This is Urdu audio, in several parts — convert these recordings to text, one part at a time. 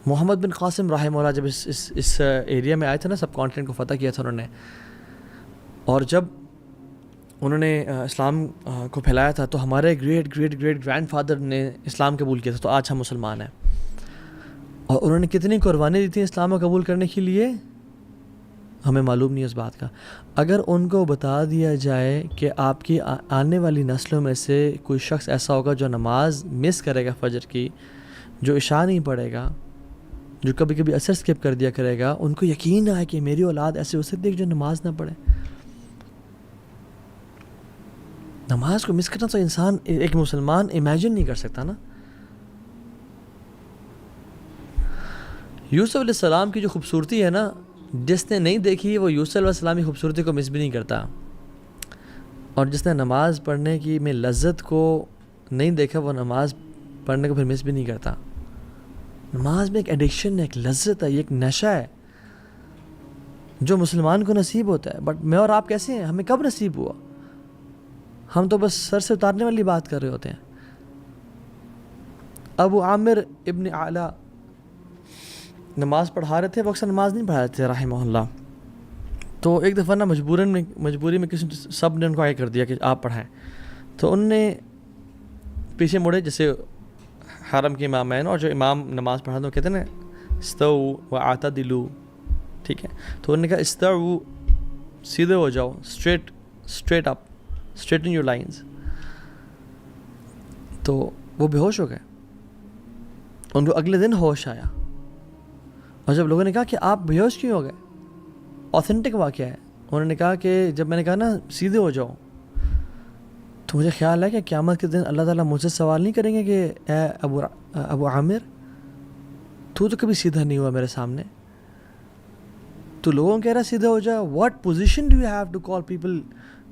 محمد بن قاسم رحمہ اللہ جب اس ایریا میں آئے تھے نا، سب کانٹیننٹ کو فتح کیا تھا انہوں نے، اور جب انہوں نے اسلام کو پھیلایا تھا تو ہمارے گریٹ گرینڈ فادر نے اسلام قبول کیا تھا، تو آج ہم مسلمان ہیں. اور انہوں نے کتنی قربانی دی تھی اسلام کو قبول کرنے کے لیے، ہمیں معلوم نہیں اس بات کا. اگر ان کو بتا دیا جائے کہ آپ کی آنے والی نسلوں میں سے کوئی شخص ایسا ہوگا جو نماز مس کرے گا فجر کی، جو عشاء نہیں پڑھے گا، جو کبھی کبھی عصر اسکپ کر دیا کرے گا، ان کو یقین آئے کہ میری اولاد ایسے ہو سکتی ہے جو نماز نہ پڑھے. نماز کو مس کرنا تو انسان، ایک مسلمان امیجن نہیں کر سکتا نا. یوسف علیہ السلام کی جو خوبصورتی ہے نا، جس نے نہیں دیکھی وہ یوسف علیہ السلام کی خوبصورتی کو مس بھی نہیں کرتا، اور جس نے نماز پڑھنے کی میں لذت کو نہیں دیکھا وہ نماز پڑھنے کو پھر مس بھی نہیں کرتا. نماز میں ایک ایڈکشن ہے، ایک لذت ہے، یہ ایک نشہ ہے جو مسلمان کو نصیب ہوتا ہے. بٹ میں اور آپ کیسے ہیں؟ ہمیں کب نصیب ہوا؟ ہم تو بس سر سے اتارنے والی بات کر رہے ہوتے ہیں. ابو عامر ابن اعلیٰ نماز پڑھا رہے تھے، وہ اکثر نماز نہیں پڑھا رہے تھے رحمہ اللہ. تو ایک دفعہ نا مجبوری میں کسی سب نے ان کو آگے کر دیا کہ آپ پڑھائیں. تو ان نے پیچھے مڑے، جیسے حرم کے امام ہیں اور جو امام نماز پڑھا تو کہتے ہیں نا استووا واعتدلوا، ٹھیک ہے. تو انہوں نے کہا استووا، سیدھے ہو جاؤ، straight up, straighten your lines. تو وہ بے ہوش ہو گئے. ان کو اگلے دن ہوش آیا، اور جب لوگوں نے کہا کہ آپ بے ہوش کیوں ہو گئے، اوتھینٹک واقعہ ہے، انہوں نے کہا کہ جب میں نے کہا نا سیدھے ہو جاؤ، تو مجھے خیال ہے کہ قیامت کے دن اللہ تعالیٰ مجھ سے سوال نہیں کریں گے کہ اے ابو عامر، تو کبھی سیدھا نہیں ہوا میرے سامنے، تو لوگوں کہہ رہا سیدھا ہو جا. What position do you have to call people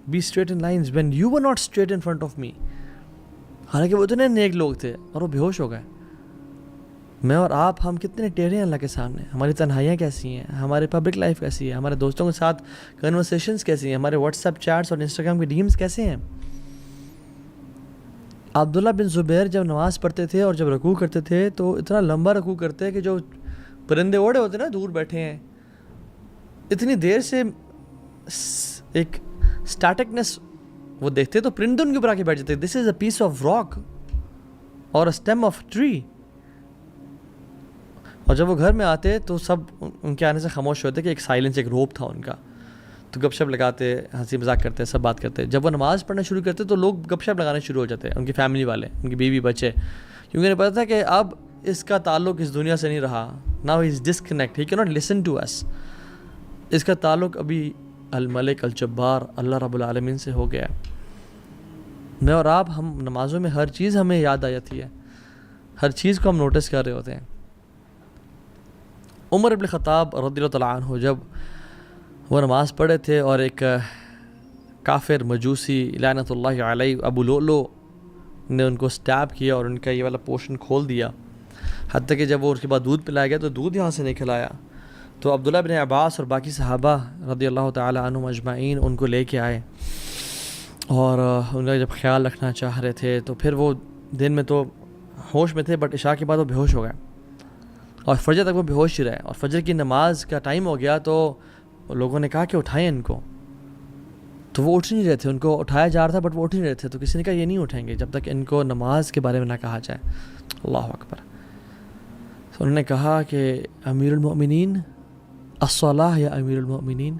be straight in lines when you were not straight in front of me? حالانکہ وہ اتنے نیک لوگ تھے اور وہ بے ہوش ہو گئے. میں اور آپ، ہم کتنے ٹیڑھے ہیں اللہ کے سامنے. ہماری تنہائیاں کیسی ہیں، ہماری پبلک لائف کیسی ہے، ہمارے دوستوں کے ساتھ کنورسیشنز کیسی ہیں، ہمارے واٹس ایپ چیٹس اور انسٹاگرام کے ڈیمز کیسے ہیں. عبداللہ بن زبیر جب نماز پڑھتے تھے اور جب رکوع کرتے تھے تو اتنا لمبا رکوع کرتے کہ جو پرندے اوڑے ہوتے نا دور بیٹھے ہیں، اتنی دیر سے ایک اسٹیٹکنس وہ دیکھتے تو پرندے ان کے اوپر آ کے بیٹھ جاتے. دس از اے پیس آف راک اور اسٹیم آف ٹری. اور جب وہ گھر میں آتے تو سب ان کے آنے سے خاموش ہوتے کہ ایک سائلنس، ایک روپ تھا ان کا. تو گپ شپ لگاتے، ہنسی مذاق کرتے، سب بات کرتے. جب وہ نماز پڑھنا شروع کرتے تو لوگ گپ شپ لگانے شروع ہو جاتے، ان کی فیملی والے، ان کی بیوی بچے، کیونکہ انہیں پتا تھا کہ اب اس کا تعلق اس دنیا سے نہیں رہا. Now he is disconnect, he can't listen to us. اس کا تعلق ابھی الملک الجبار اللہ رب العالمین سے ہو گیا. میں اور آپ، ہم نمازوں میں ہر چیز ہمیں یاد آ جاتی ہے، ہر چیز کو ہم نوٹس کر رہے ہوتے ہیں. عمر ابن خطاب رضی اللہ تعالیٰ عنہ جب وہ نماز پڑھے تھے اور ایک کافر مجوسی لعنت اللہ علیہ ابو لؤلؤ نے ان کو سٹیپ کیا اور ان کا یہ والا پورشن کھول دیا، حتیٰ کہ جب وہ اس کے بعد دودھ پلایا گیا تو دودھ یہاں سے نہیں کھلایا. تو عبداللہ بن عباس اور باقی صحابہ رضی اللہ تعالیٰ عنہم اجمعین ان کو لے کے آئے اور ان کا جب خیال رکھنا چاہ رہے تھے تو پھر وہ دن میں تو ہوش میں تھے، بٹ عشاء کے بعد وہ بے ہوش ہو گئے اور فجر تک وہ بے ہوش ہی رہے. اور فجر کی نماز کا ٹائم ہو گیا تو لوگوں نے کہا کہ اٹھائیں ان کو، تو وہ اٹھ نہیں رہے تھے. ان کو اٹھایا جا رہا تھا بٹ وہ اٹھ نہیں رہے تھے. تو کسی نے کہا یہ نہیں اٹھیں گے جب تک ان کو نماز کے بارے میں نہ کہا جائے. اللہ اکبر. تو انہوں نے کہا کہ امیر المؤمنین الصلاۃ یا امیر المؤمنین.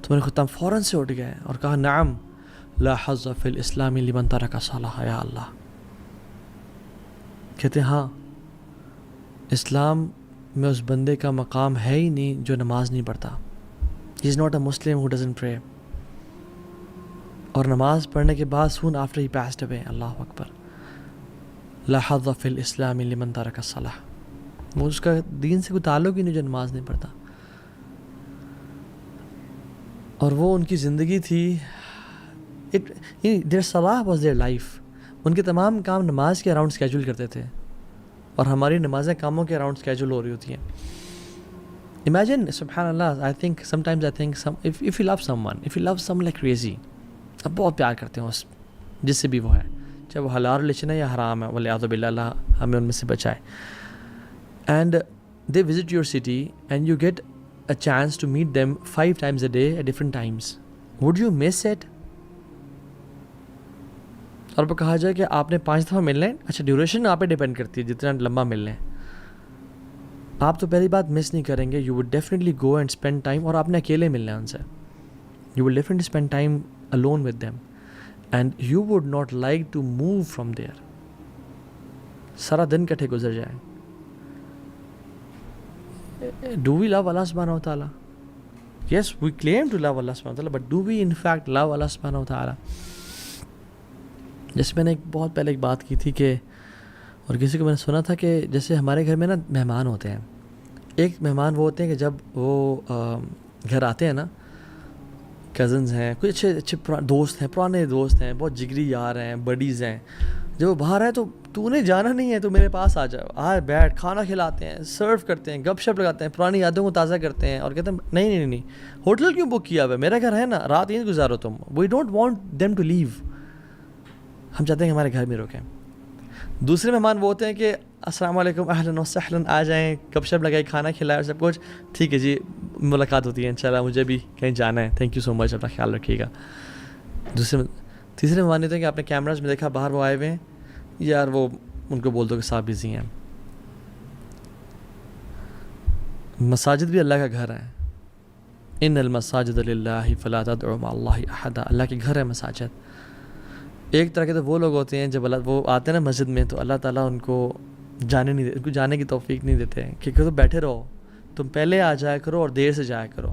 تو میرے خطاب فوراً سے اٹھ گئے اور کہا نعم لا حظ فی الاسلام لمن ترک الصلاۃ یا اللہ. کہتے ہیں ہاں، اسلام میں اس بندے کا مقام ہے ہی نہیں جو نماز نہیں پڑھتا. ہی is not a Muslim who doesn't پرے. اور نماز پڑھنے کے بعد سون آفٹر ہی پاسڈ اوے. اللہ اکبر. لا حظ فی الاسلام لمن ترک الصلاۃ. وہ اس کا دین سے کوئی تعلق ہی نہیں جو نماز نہیں پڑھتا. اور وہ ان کی زندگی تھی، دیر صلاح واز دیئر لائف. ان کے تمام کام نماز کے اراؤنڈ اسکیجول کرتے تھے اور ہماری نمازیں کاموں کے اراؤنڈ اسکیجول ہو رہی ہوتی ہیں. امیجن سبحان اللہ. I think if you love someone like crazy، اب بہت پیار کرتے ہیں اس جس سے بھی وہ ہے، چاہے وہ حلال ریلیشن ہے یا حرام ہے، والعیاذ باللہ، اللہ ہمیں ان میں سے بچائے. and they visit your city and you get a chance to meet them 5 times a day at different times, would you miss it? اور وہ کہا جائے کہ آپ نے 5 دفعہ ملنا ہے, اچھا ڈیوریشن آپ پہ ڈیپینڈ کرتی ہے جتنا لمبا ملنا ہے, آپ تو پہلی بات مس نہیں کریں گے. You would definitely go and spend time, اور آپ نے اکیلے ملنا ہے ان سے. You will definitely spend time alone with them and you would not like to move from there. سارا دن کٹھے گزر جائیں. Do we love Allah subhanahu wa ta'ala? Yes, we claim to love Allah subhanahu wa ta'ala, but do we in fact love Allah subhanahu wa ta'ala? جیسے میں نے بہت پہلے ایک بات کی تھی کہ, اور کسی کو میں نے سنا تھا کہ جیسے ہمارے گھر میں نا مہمان ہوتے ہیں. ایک مہمان وہ ہوتے ہیں کہ جب وہ گھر آتے ہیں نا, کزنز ہیں, کوئی اچھے دوست ہیں, پرانے دوست ہیں, بہت جگری یار ہیں, بڈیز ہیں, جب وہ باہر آئے تو انہیں جانا نہیں ہے, تو میرے پاس آ جاؤ, بیٹھ, کھانا کھلاتے ہیں, سرو کرتے ہیں, گپ شپ لگاتے ہیں, پرانی یادوں کو تازہ کرتے ہیں, اور کہتے ہیں نہیں ہوٹل کیوں بک کیا ہوا ہے, میرا گھر ہے نا, رات یہیں گزارو تم. We don't want them to leave, ہم چاہتے ہیں کہ ہمارے گھر میں رکیں. دوسرے مہمان وہ ہوتے ہیں کہ السلام علیکم, اہلاً و سہلاً, آ جائیں, گپ شپ لگائی, کھانا کھلائے اور سب کچھ, ٹھیک ہے جی ملاقات ہوتی ہے انشاءاللہ, مجھے بھی کہیں جانا ہے, تھینک یو سو مچ, اپنا خیال رکھیے گا. تیسرے مہمان ہوتے ہیں کہ آپ نے کیمراز میں دیکھا باہر وہ آئے ہوئے ہیں, یار وہ ان کو بول دو کہ صاحب بزی ہیں. مساجد بھی اللہ کا گھر ہے. ان المساجد للہ فلا تدعوا مع اللہ احدا, اللہ کے گھر ہے مساجد. ایک طرح کے تو وہ لوگ ہوتے ہیں جب وہ آتے ہیں نا مسجد میں, تو اللہ تعالیٰ ان کو ان کو جانے کی توفیق نہیں دیتے, کیونکہ تو بیٹھے رہو, تم پہلے آ جایا کرو اور دیر سے جایا کرو,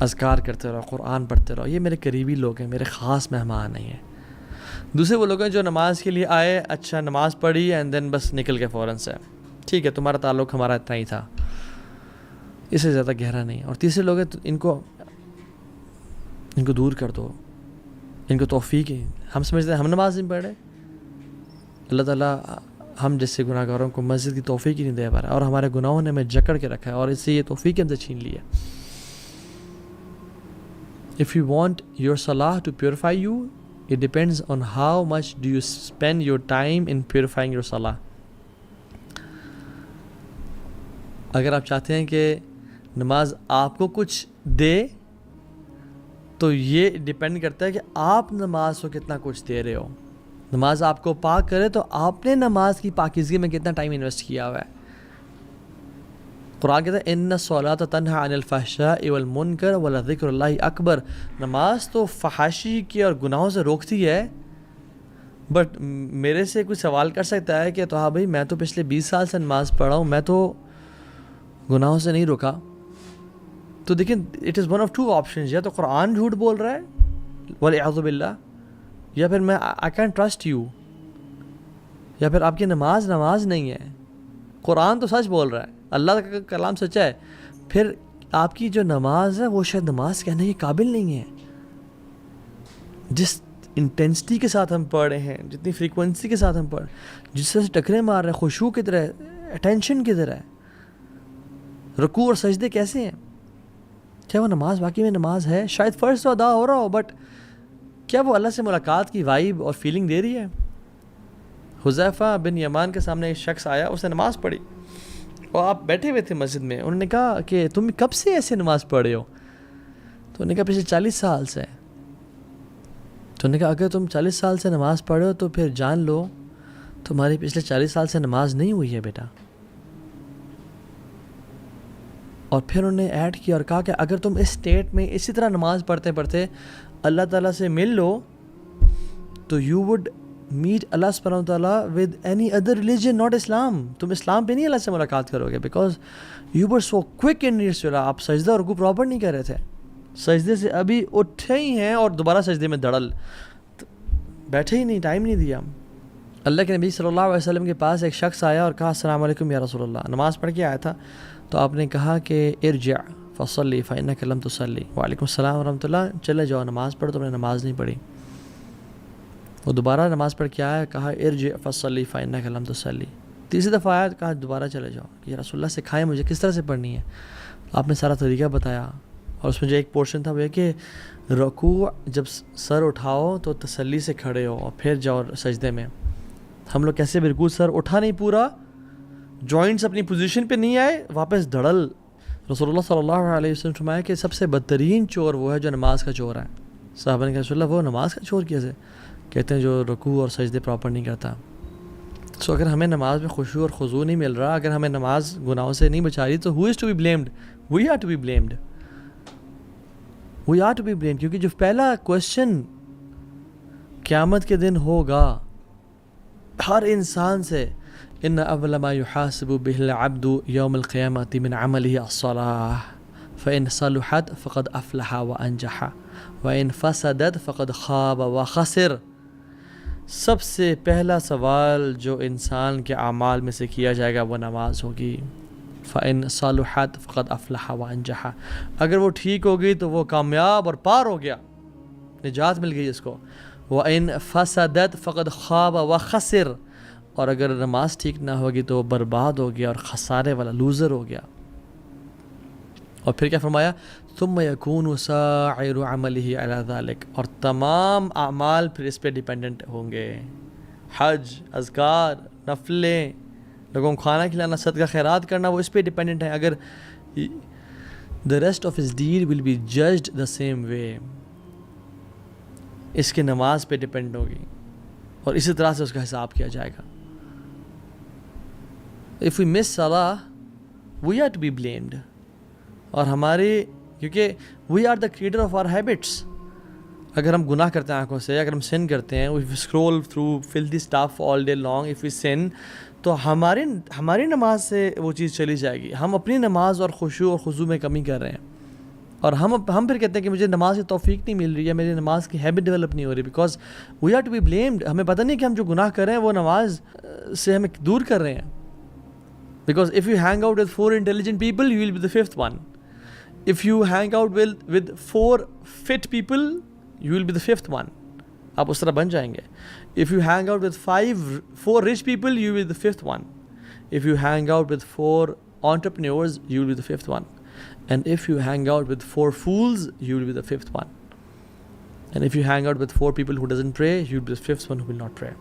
اذکار کرتے رہو, قرآن پڑھتے رہو, یہ میرے قریبی لوگ ہیں, میرے خاص مہمان نہیں ہیں. دوسرے وہ لوگ ہیں جو نماز کے لیے آئے, اچھا نماز پڑھی اینڈ دین بس نکل کے فوراً سے, ٹھیک ہے تمہارا تعلق ہمارا اتنا ہی تھا, اس سے زیادہ گہرا نہیں. اور تیسرے لوگ ہیں ان کو دور کر دو, ان کو توفیق ہے. ہم سمجھتے ہیں ہم نماز نہیں پڑھ رہے, اللہ تعالیٰ ہم جیسے گناہ گاروں کو مسجد کی توفیق ہی نہیں دے پا رہا, اور ہمارے گناہوں نے ہمیں جکڑ کے رکھا ہے, اور اس سے یہ توفیق ہم سے چھین لی ہے. If you want your salah to purify you, it depends on how much do you spend your time in purifying your salah. اگر آپ چاہتے ہیں کہ نماز آپ کو کچھ دے, تو یہ ڈیپینڈ کرتا ہے کہ آپ نماز کو کتنا کچھ دے رہے ہو. نماز آپ کو پاک کرے تو آپ نے نماز کی پاکیزگی میں کتنا ٹائم انویسٹ کیا ہوا ہے. قرآن کہتا ہے ان الصلاۃ تنہی عن الفحشاء والمنکر ولذکر اللہ اکبر. نماز تو فحاشی کی اور گناہوں سے روکتی ہے, بٹ میرے سے کوئی سوال کر سکتا ہے کہ تو ہاں بھائی میں تو پچھلے 20 سال سے نماز پڑھا ہوں, میں تو گناہوں سے نہیں روکا. تو دیکھیں it is one of two options, یا تو قرآن جھوٹ بول رہا ہے والعیاذ باللہ, یا پھر میں آئی کین ٹرسٹ یو, یا پھر آپ کی نماز نہیں ہے. قرآن تو سچ بول رہا ہے, اللہ کا کلام سچا ہے, پھر آپ کی جو نماز ہے وہ شاید نماز کہنے کے قابل نہیں ہے. جس انٹینسٹی کے ساتھ ہم پڑھ رہے ہیں, جتنی فریکوینسی کے ساتھ ہم پڑھ, جس طرح سے ٹکرے مار رہے ہیں, خشوع کی طرح, اٹینشن کی طرح, رکوع اور سجدے کیسے ہیں, کیا وہ نماز واقعی میں نماز ہے؟ شاید فرض تو ادا ہو رہا ہو, بٹ کیا وہ اللہ سے ملاقات کی وائب اور فیلنگ دے رہی ہے؟ حذیفہ بن یمان کے سامنے ایک شخص آیا, اس نے نماز پڑھی, اور آپ بیٹھے ہوئے تھے مسجد میں. انہوں نے کہا کہ تم کب سے ایسے نماز پڑھ رہے ہو؟ تو انہوں نے کہا پچھلے 40 سال سے. تو انہوں نے کہا اگر تم 40 سال سے نماز پڑھ رہے ہو تو پھر جان لو تمہاری پچھلے 40 سال سے نماز نہیں ہوئی ہے بیٹا. اور پھر انہوں نے ایڈ کیا اور کہا کہ اگر تم اس اسٹیٹ میں اسی طرح نماز پڑھتے پڑھتے اللہ تعالیٰ سے مل لو, تو یو وڈ میٹ اللہ سبحانہ و تعالیٰ with any other religion not Islam. تم اسلام پہ نہیں اللہ سے ملاقات کرو گے, because you were so quick in your صلاح. آپ سجدہ اور رکوع پراپر نہیں کر رہے تھے, سجدے سے ابھی اٹھے ہی ہیں اور دوبارہ سجدے میں دڑل, بیٹھے ہی نہیں, ٹائم نہیں دیا. اللہ کے نبی صلی اللہ علیہ وسلم کے پاس ایک شخص آیا اور کہا السلام علیکم یا رسول اللہ. نماز پڑھ کے آیا تھا, تو آپ نے کہا کہ ارجع فصلی فإنک لم تصلی. وعلیکم السلام ورحمۃ اللہ, چلے جاؤ نماز پڑھ, تم نے نماز نہیں پڑھی. وہ دوبارہ نماز پڑھ کے آیا, کہا ارجع فصلی فإنک لم تصلی. تیسری دفعہ آیا, کہا دوبارہ چلے جاؤ کہ رسول اللہ سکھائے مجھے کس طرح سے پڑھنی ہے. آپ نے سارا طریقہ بتایا, اور اس میں جو ایک پورشن تھا وہ یہ کہ رکوع جب سر اٹھاؤ تو تسلی سے کھڑے ہو اور پھر جاؤ سجدے میں. ہم لوگ کیسے بالکل سر اٹھا نہیں پورا, جوائنٹس اپنی پوزیشن پہ نہیں آئے, واپس دھڑل. رسول اللہ صلی اللہ علیہ وسلم فرمایا کہ سب سے بدترین چور وہ ہے جو نماز کا چور ہے. صحابہ نے کہا رسول اللہ وہ نماز کا چور کیسے؟ کہتے ہیں جو رکوع اور سجدے پراپر نہیں کرتا. سو اگر ہمیں نماز میں خشوع اور خضوع نہیں مل رہا, اگر ہمیں نماز گناہوں سے نہیں بچا رہی, تو who is to be blamed? We are to be blamed. We are to be blamed. کیونکہ جو پہلا کوشچن قیامت کے دن ہوگا ہر انسان سے, ان اول ما يحاسب به العبد يوم القيامة من عمله الصلاة فإن صلحت فقد أفلح وأنجح وإن فسدت فقد خاب وخسر. سب سے پہلا سوال جو انسان کے اعمال میں سے کیا جائے گا وہ نماز ہوگی. فإن صلحت فقد أفلح وأنجح. اگر وہ ٹھیک ہوگی تو وہ کامیاب اور پار ہو گیا, نجات مل گئی اس کو. وإن فسدت فقد خاب وخسر. اور اگر نماز ٹھیک نہ ہوگی تو وہ برباد ہو گیا اور خسارے والا لوزر ہو گیا. اور پھر کیا فرمایا؟ ثم يكون سائر عمله على ذلك. اور تمام اعمال پھر اس پہ ڈیپینڈنٹ ہوں گے. حج, اذکار, نفلیں, لوگوں کو کھانا کھلانا, صدقہ خیرات کرنا, وہ اس پہ ڈیپینڈنٹ ہے. اگر the rest of his deed will be judged the same way. اس کی نماز پہ ڈیپینڈ ہوگی اور اسی طرح سے اس کا حساب کیا جائے گا. If we miss salah, we are to be blamed. اور ہماری, کیونکہ we are the creator of our habits. اگر ہم گناہ کرتے ہیں آنکھوں سے, اگر ہم sin کرتے ہیں, if we scroll through filthy stuff all day long, if we sin, تو ہماری نماز سے وہ چیز چلی جائے گی. ہم اپنی نماز اور خشوع اور خضوع میں کمی کر رہے ہیں, اور ہم پھر کہتے ہیں کہ مجھے نماز کی توفیق نہیں مل رہی ہے, میری نماز کی ہیبٹ ڈیولپ نہیں ہو رہی, because we are to be blamed. ہمیں پتہ نہیں کہ ہم جو گناہ کر رہے ہیں وہ نماز سے ہمیں دور کر رہے ہیں. Because if you hang out with 4 intelligent people, you will be the 5th one. If you hang out with 4 fit people, you will be the 5th one. آپ اس طرح بن جائیں گے. If you hang out with 4 rich people, you will be the 5th one. If you hang out with 4 entrepreneurs, you will be the 5th one. And if you hang out with 4 fools, you will be the 5th one. And if you hang out with 4 people who doesn't pray, you will be the 5th one who will not pray.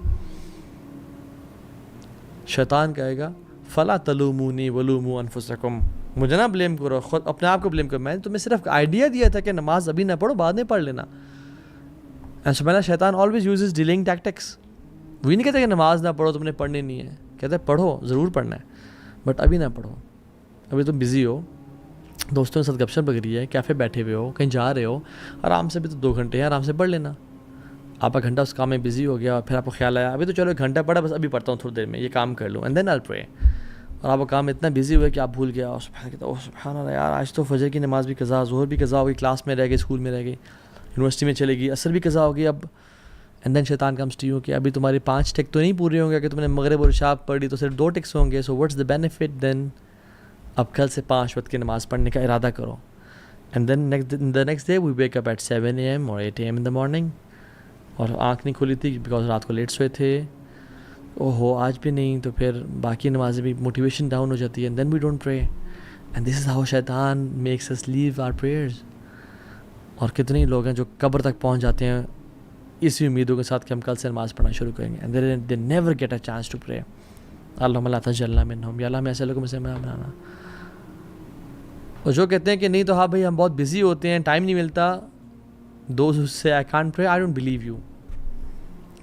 شیطان کہے گا فلا تلومونی ولوموا انفسکم. مجھے نہ بلیم کرو, خود اپنے آپ کو بلیم کرو. میں نے تمہیں صرف آئیڈیا دیا تھا کہ نماز ابھی نہ پڑھو, بعد میں پڑھ لینا. And سبحانہ شیطان always uses delaying tactics. وہ نہیں کہتے کہ نماز نہ پڑھو, تم نے پڑھنی نہیں ہے. کہتے ہیں پڑھو, ضرور پڑھنا ہے, بٹ ابھی نہ پڑھو. ابھی تم بزی ہو, دوستوں کے ساتھ گپ شپ لگ رہی ہے, کیفے بیٹھے ہوئے ہو, کہیں جا رہے ہو, آرام سے بھی تو 2 گھنٹے ہیں, آرام سے پڑھ لینا. آپ کا گھنٹہ اس کام میں بزی ہو گیا, اور پھر آپ کو خیال آیا ابھی تو چلو 1 گھنٹہ پڑھا, بس ابھی پڑھتا ہوں تھوڑی دیر میں, یہ کام کر لوں, اینڈ دین آئی پرے. اور آپ کا کام اتنا بزی ہوئے کہ آپ بھول گیا, اور سبحان اللہ یار آج تو فجر کی نماز بھی قضا, ظہر بھی قضا ہو گئی, کلاس میں رہ گئی, اسکول میں رہ گئی, یونیورسٹی میں چلے گئی, عصر بھی قضا ہو گئی. اب اینڈ دین شیطان کمز ٹو یو کہ ابھی تمہاری 5 ٹک تو نہیں پورے ہوں گے, کہ تم نے مغرب اور عشاء پڑھی تو صرف 2 ٹکس ہوں گے. سو واٹس دا بینیفٹ دین؟ اب کل سے 5 وقت کی نماز پڑھنے کا ارادہ کرو. And then the next day we wake up at 7 AM or 8 AM in the morning. اور آنکھ نہیں کھلی تھی بیکاز رات کو لیٹ سوئے تھے, اوہو آج بھی نہیں, تو پھر باقی نمازیں بھی موٹیویشن ڈاؤن ہو جاتی ہے, and then we don't pray. And this is how شیطان makes us leave our prayers. اور کتنے لوگ ہیں جو قبر تک پہنچ جاتے ہیں اسی امیدوں کے ساتھ کہ ہم کل سے نماز پڑھنا شروع کریں گے, and they never get a chance to pray. اللہم لا تجعلنا منہم, یا اللہ ہمیں ایسے لوگوں میں سے بنانا. اور جو کہتے ہیں کہ نہیں تو ہاں بھائی ہم بہت بزی ہوتے ہیں, ٹائم نہیں ملتا, دوز سے I can't pray, I don't believe you.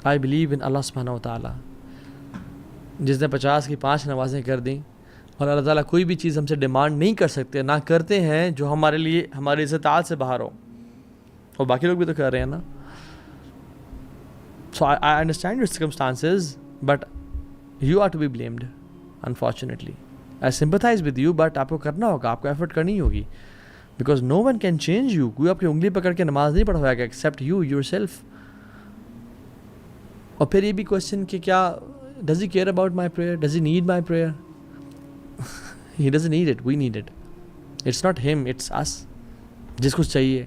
I believe in اللہ سبحانہ و تعالیٰ. جس نے 50 کی 5 نمازیں کر دیں, اور اللہ تعالیٰ کوئی بھی چیز ہم سے ڈیمانڈ نہیں کر سکتے, نہ کرتے ہیں جو ہمارے لیے ہماری استطاعت سے باہر ہو, اور باقی لوگ بھی تو کر رہے ہیں نا. So I understand your circumstances, but you are to be blamed, unfortunately. I sympathize with you, but آپ کو کرنا ہوگا, آپ کو ایفرٹ کرنی ہوگی, because no one can change you. کوئی آپ کی انگلی پکڑ کے نماز نہیں پڑھوائے گا except you yourself. اور پھر یہ بھی کوشچن کہ کیا does he care about my prayer? Does he need my prayer? He doesn't need it, we need it. It's not him, it's us. جس کو چاہیے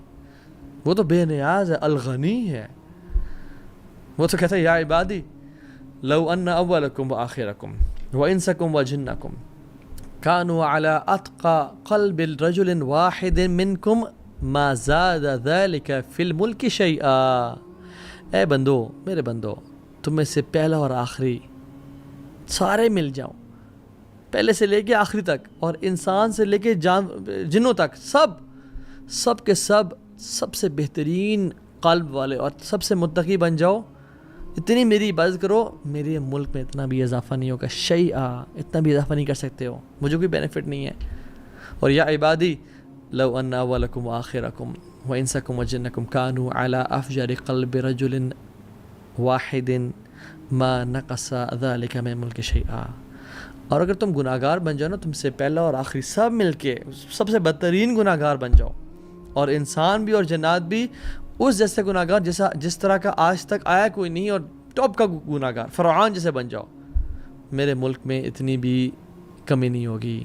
وہ تو بے نیاز ہے, الغنی ہے. وہ تو کہتا ہے یا عبادی لو ان اولکم وآخرکم وانسکم وجنکم كانوا على اتقى قلب رجل واحد منکم ما زاد ذلك في الملک شیئا. اے بندو, میرے بندو, تم میں سے پہلا اور آخری سارے مل جاؤں, پہلے سے لے کے آخری تک، اور انسان سے لے کے جنوں تک، سب کے سب سے بہترین قلب والے اور سب سے متقی بن جاؤ. اتنی میری عبادت کرو، میرے ملک میں اتنا بھی اضافہ نہیں ہوگا، اتنا بھی اضافہ نہیں کر سکتے ہو، مجھے کوئی بینیفٹ نہیں ہے. اور یا عبادی لو ان اولکم وآخرکم وانسکم وجنکم کانوا علی افجر قلب رجل واحد ما نقص ذلک من ملک شیئا. اور اگر تم گناہگار بن جاؤ نا، تم سے پہلا اور آخری سب مل کے سب سے بدترین گناہگار بن جاؤ، اور انسان بھی اور جنات بھی اس جیسے گناہگار جس طرح کا آج تک آیا کوئی نہیں، اور ٹاپ کا گناہگار فرعون جیسے بن جاؤ، میرے ملک میں اتنی بھی کمی نہیں ہوگی.